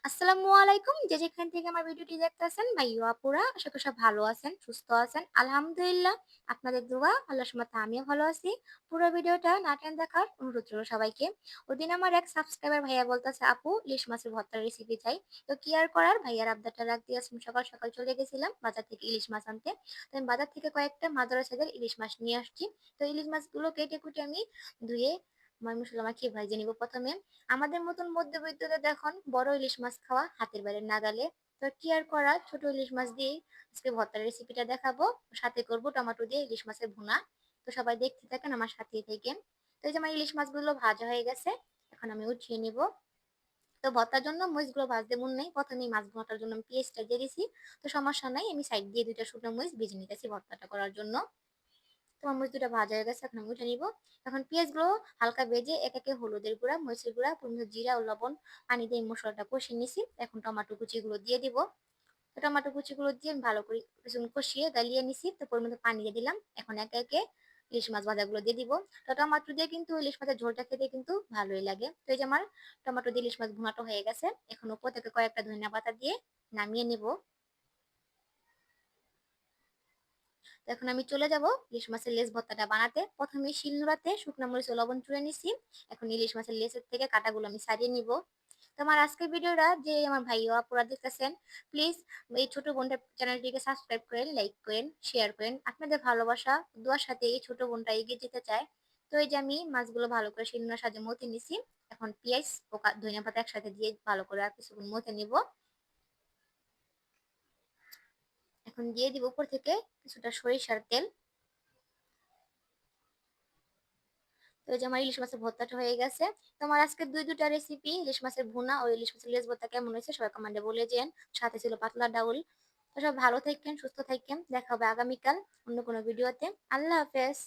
আসসালামু আলাইকুম। যে যেখান থেকে আমার ভিডিওটি দেখতেছেন ভাই ও আপুরা, আশা করি সব ভালো আছেন, সুস্থ আছেন। আলহামদুলিল্লাহ আপনাদের দোয়া আল্লাহর রহমতে আমিও ভালো আছি। পুরো ভিডিওটা না টেনে দেখার অনুরোধ রইল সবাইকে। ওদিন আমার এক সাবস্ক্রাইবার ভাইয়া বলতেছে, আপু ইলিশ মাছের ভর্তার রেসিপি চাই। তো কি আর করার, ভাইয়ার আবদারটা রাখতে আসলাম। সকাল সকাল চলে গেছিলাম বাজার থেকে ইলিশ মাছ আনতে। তো আমি বাজার থেকে কয়েকটা মাদার সাইজের ইলিশ মাছ নিয়ে আসছি। তো ইলিশ মাছগুলো কেটে কুটে আমি ধুয়ে মশলা মাখিয়ে ভেজে নিব প্রথমে। আমাদের মতন মধ্যবিত্তদের দেখুন বড় ইলিশ মাছ খাওয়া হাতের বাইরে নাগালে। তো কি আর করা, ছোট ইলিশ মাছ দিয়ে আজকে ভর্তার রেসিপিটা দেখাবো। সাথে করব টমেটো দিয়ে ইলিশ মাছের ভুনা। তো সবাই দেখতে থাকেন আমার সাথেই থেকে। তো এই যে আমার ইলিশ মাছগুলো ভাজা হয়ে গেছে, এখন আমি উঠিয়ে নিব। তো ভর্তার জন্য মরিচগুলো ভাজতে মন নেই, প্রথমেই মাছ ভর্তার জন্য আমি পেঁয়াজটা দিয়ে দিছি। তো সমস্যা নাই, আমি সাইড দিয়ে দুইটা শুকনো মরিচ ভেজে নিতেছি ভর্তাটা করার জন্য। তোমার মরিচ দুটা ভাজা হয়ে গেছে, এখন আমি উঠে নিব। এখন পেঁয়াজগুলো হালকা ভেজে এক একে হলুদের গুঁড়া, মরিচের গুঁড়া, পরিমাণ জিরা ও লবণ পানি দিয়ে মশলাটা কষিয়ে নিছি। এখন টমেটো কুচিগুলো দিয়ে দিব। তো টমেটো কুচিগুলো দিয়ে আমি ভালো করে কিছুক্ষণ কষিয়ে গালিয়ে নিছি। তো পরিমাণ মতো পানি দিয়ে দিলাম। এখন একে একে ইলিশ মাছ ভাজাগুলো দিয়ে দিব। তো টমেটো দিয়ে কিন্তু ইলিশ মাছের ঝোলটা খেতে কিন্তু ভালোই লাগে। তো এই যে আমার টমেটো দিয়ে ইলিশ মাছ ভুনাটো হয়ে গেছে, এখন উপর থেকে কয়েকটা ধনিয়া পাতা দিয়ে নামিয়ে নিব। তো এখন আমি চলে যাব ইলিশ মাছের লেজ ভর্তাটা বানাতে। প্রথমে শিলনোড়াতে শুকনো মরিচ ও লবণ চুড়ে নিছি। এখন ইলিশ মাছের লেজের থেকে কাটাগুলো আমি ছাড়িয়ে নিব। তো আমার আজকের ভিডিওটা যে আমার ভাই ও আপুরা দেখতেছেন, প্লিজ এই ছোট বোনটার চ্যানেলটিকে সাবস্ক্রাইব করেন, লাইক করেন, শেয়ার করেন। আপনাদের ভালোবাসা দোয়ার সাথে এই ছোট বোনটা এগিয়ে যেতে চায়। তো এই যে আমি মাছগুলো ভালো করে শিলনোড়ার সাহায্যে মথে নিছি। এখন পেঁয়াজ ও ধনিয়া পাতা একসাথে দিয়ে ভালো করে আর কিছুক্ষণ মথে নিব। এখন দিয়ে দিব উপর থেকে কিছুটা সরিষার তেল। তো এই যে আমার ইলিশ মাছের ভর্তাটা হয়ে গেছে। তো আমার আজকে দুইটা রেসিপি, ইলিশ মাছের ভুনা ও ইলিশ মাছের লেজ ভর্তা কেমন হয়েছে সবাই কমেন্টে বলে যেন। সাথে ছিল পাতলা ডাউল। তো সব ভালো থাকেন, সুস্থ থাকেন, দেখা হবে আগামীকাল অন্য কোনো ভিডিওতে। আল্লাহ হাফেজ।